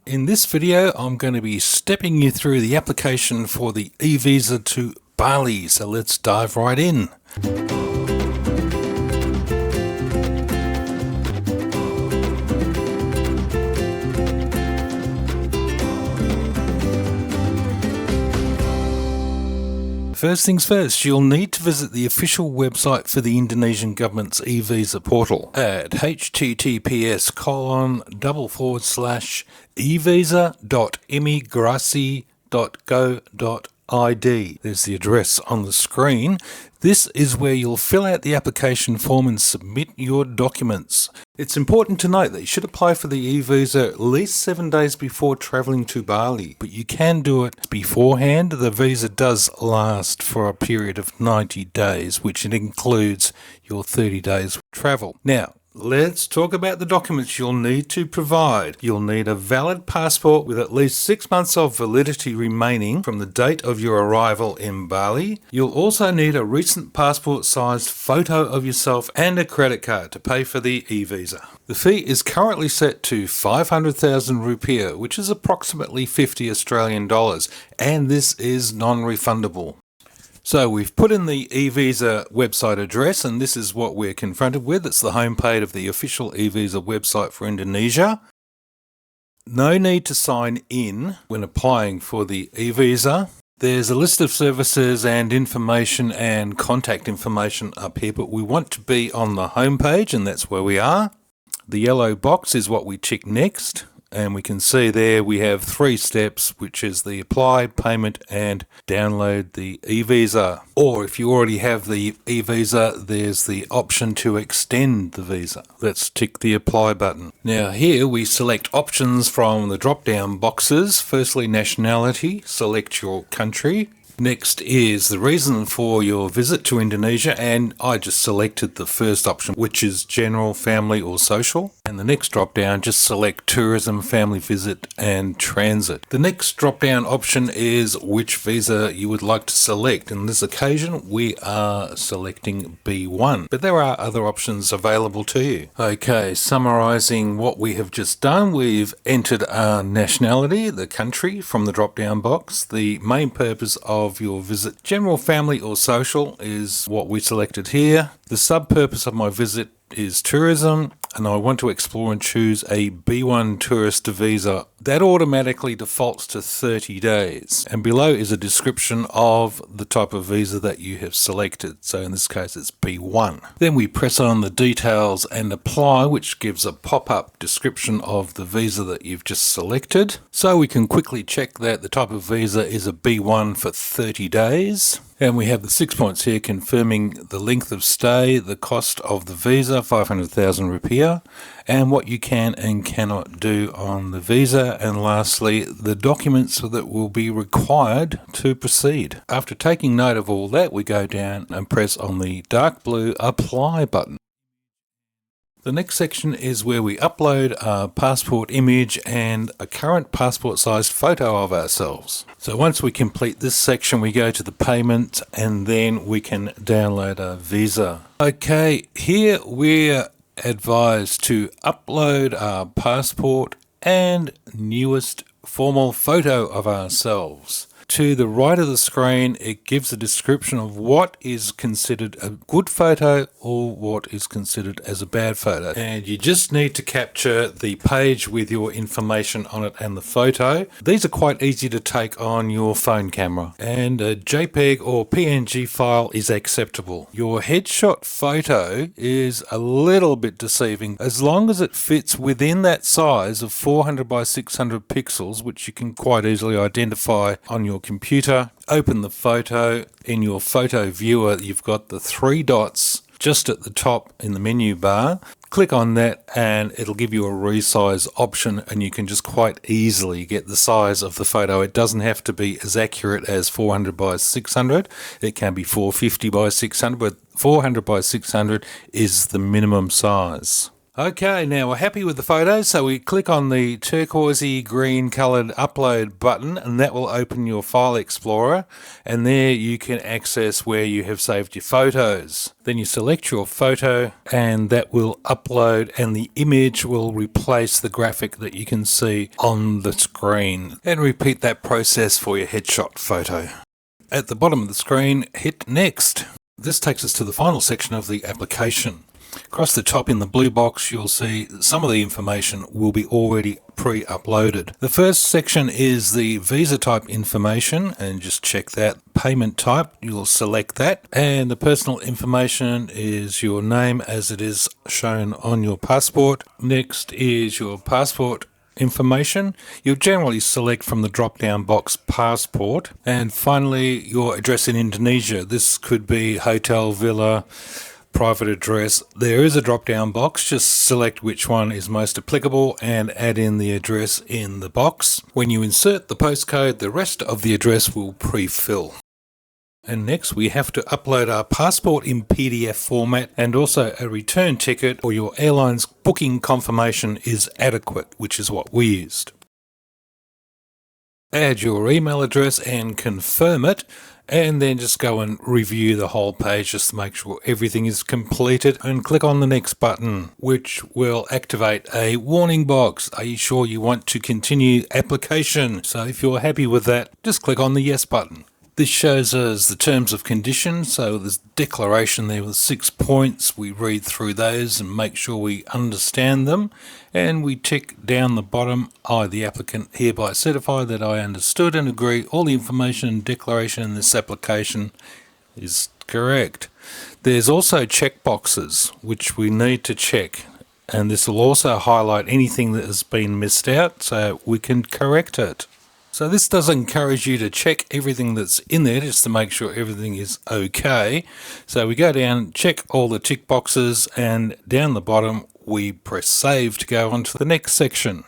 In this video, I'm going to be stepping you through the application for the eVISA to Bali, so let's dive right in. First things first, you'll need to visit the official website for the Indonesian government's eVISA portal at https://evisa.imigrasi.go.id. There's the address on the screen. This is where you'll fill out the application form and submit your documents. It's important to note that you should apply for the eVISA at least 7 days before travelling to Bali, but you can do it beforehand. The visa does last for a period of 90 days, which includes your 30 days travel. Now, let's talk about the documents you'll need to provide. You'll need a valid passport with at least 6 months of validity remaining from the date of your arrival in Bali. You'll also need a recent passport-sized photo of yourself and a credit card to pay for the eVISA. The fee is currently set to 500,000 rupiah, which is approximately 50 Australian dollars, and this is non-refundable. So we've put in the eVISA website address, and this is what we're confronted with. It's the homepage of the official eVISA website for Indonesia. No need to sign in when applying for the eVISA. There's a list of services and information and contact information up here, but we want to be on the homepage, and that's where we are. The yellow box is what we tick next. And we can see there we have 3 steps, which is the apply, payment, and download the eVISA. Or if you already have the eVISA, there's the option to extend the visa. Let's tick the apply button. Now here we select options from the drop-down boxes. Firstly, nationality, select your country. Next is the reason for your visit to Indonesia, and I just selected the first option, which is general, family or social. And the next drop down, just select tourism, family visit and transit. The next drop down option is which visa you would like to select. In this occasion, we are selecting B1, but there are other options available to you. Okay, summarizing what we have just done, we've entered our nationality, the country, from the drop down box. The main purpose of your visit, general, family or social, is what we selected here. The sub-purpose of my visit is tourism, and I want to explore and choose a B1 tourist visa. That automatically defaults to 30 days. And below is a description of the type of visa that you have selected. So in this case, it's B1. Then we press on the details and apply, which gives a pop-up description of the visa that you've just selected. So we can quickly check that the type of visa is a B1 for 30 days. And we have the 6 points here confirming the length of stay, the cost of the visa, 500,000 rupiah, and what you can and cannot do on the visa, and lastly, the documents that will be required to proceed. After taking note of all that, we go down and press on the dark blue apply button. The next section is where we upload our passport image and a current passport-sized photo of ourselves. So once we complete this section, we go to the payment and then we can download our visa. Okay, here we're advised to upload our passport and newest formal photo of ourselves. To the right of the screen, it gives a description of what is considered a good photo or what is considered as a bad photo. And you just need to capture the page with your information on it and the photo. These are quite easy to take on your phone camera. And a JPEG or PNG file is acceptable. Your headshot photo is a little bit deceiving. As long as it fits within that size of 400 by 600 pixels, which you can quite easily identify on your computer, open the photo. In your photo viewer, you've got the 3 dots just at the top in the menu bar. Click on that and it'll give you a resize option, and you can just quite easily get the size of the photo. It doesn't have to be as accurate as 400 by 600. It can be 450 by 600, but 400 by 600 is the minimum size. Okay, now we're happy with the photos, so we click on the turquoisey green coloured upload button, and that will open your file explorer, and there you can access where you have saved your photos. Then you select your photo and that will upload, and the image will replace the graphic that you can see on the screen. And repeat that process for your headshot photo. At the bottom of the screen, hit Next. This takes us to the final section of the application. Across the top in the blue box, you'll see some of the information will be already pre-uploaded. The first section is the visa type information, and just check that. Payment type, you'll select that. And the personal information is your name as it is shown on your passport. Next is your passport information. You'll generally select from the drop-down box passport. And finally, your address in Indonesia. This could be hotel, villa, private address. There is a drop-down box. Just select which one is most applicable and add in the address in the box. When you insert the postcode, the rest of the address will pre-fill. And next we have to upload our passport in PDF format, and also a return ticket or your airline's booking confirmation is adequate, which is what we used. Add your email address and confirm it, and then just go and review the whole page just to make sure everything is completed, and click on the next button, which will activate a warning box. Are you sure you want to continue application? So if you're happy with that, just click on the yes button. This shows us the terms of condition, so there's declaration there with 6 points. We read through those and make sure we understand them, and we tick down the bottom, I, the applicant, hereby certify that I understood and agree all the information and declaration in this application is correct. There's also check boxes which we need to check, and this will also highlight anything that has been missed out so we can correct it. So this does encourage you to check everything that's in there just to make sure everything is okay. So we go down, check all the tick boxes, and down the bottom we press save to go on to the next section.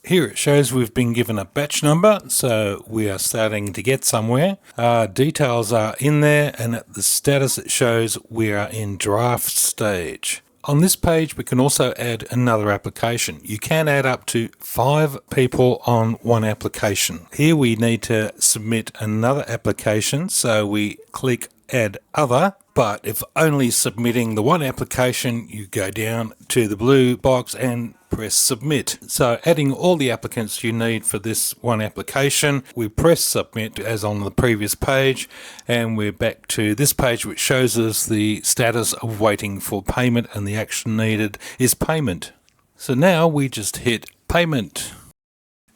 Here it shows we've been given a batch number, so we are starting to get somewhere. Our details are in there, and at the status it shows we are in draft stage. On this page, we can also add another application. You can add up to 5 people on one application. Here we need to submit another application, so we click Add Other. But if only submitting the one application, you go down to the blue box and press Submit. So adding all the applicants you need for this one application, we press Submit as on the previous page, and we're back to this page which shows us the status of waiting for payment, and the action needed is payment. So now we just hit Payment.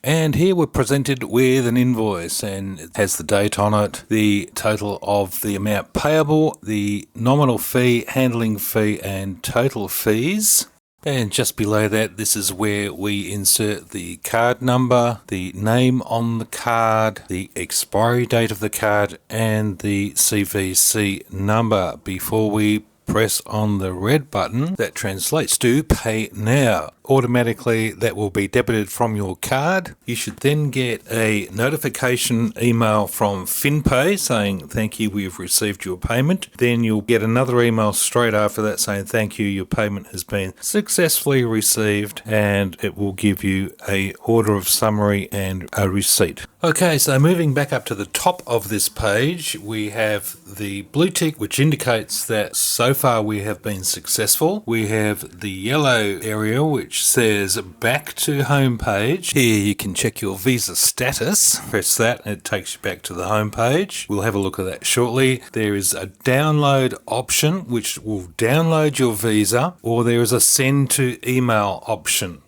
And here we're presented with an invoice, and it has the date on it, the total of the amount payable, the nominal fee, handling fee, and total fees. And just below that, this is where we insert the card number, the name on the card, the expiry date of the card, and the CVC number before we press on the red button that translates to Pay Now. Automatically that will be debited from your card. You should then get a notification email from FinPay saying thank you, we've received your payment. Then you'll get another email straight after that saying thank you, your payment has been successfully received, and it will give you a order of summary and a receipt. Okay, so moving back up to the top of this page, we have the blue tick which indicates that so far we have been successful. We have the yellow area which says back to home page. Here you can check your visa status. Press that and it takes you back to the home page. We'll have a look at that shortly. There is a download option which will download your visa, or there is a send to email option.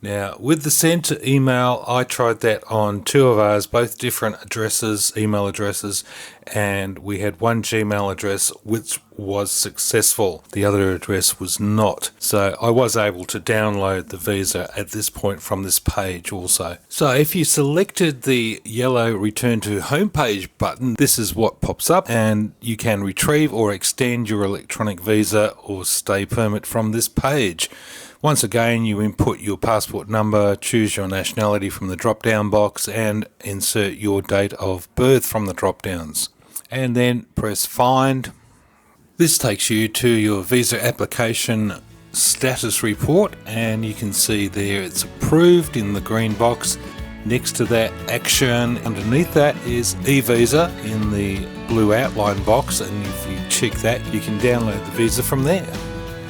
Now, with the send to email, I tried that on 2 of ours, both different addresses, email addresses, and we had one Gmail address which was successful. The other address was not. So I was able to download the visa at this point from this page also. So if you selected the yellow return to homepage button, this is what pops up, and you can retrieve or extend your electronic visa or stay permit from this page. Once again, you input your passport number, choose your nationality from the drop-down box, and insert your date of birth from the drop-downs. And then press Find. This takes you to your visa application status report, and you can see there it's approved in the green box. Next to that, action. Underneath that is eVISA in the blue outline box, and if you check that, you can download the visa from there.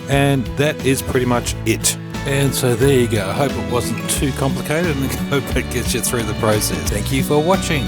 And that is pretty much it. And so there you go. I hope it wasn't too complicated, and I hope it gets you through the process. Thank you for watching.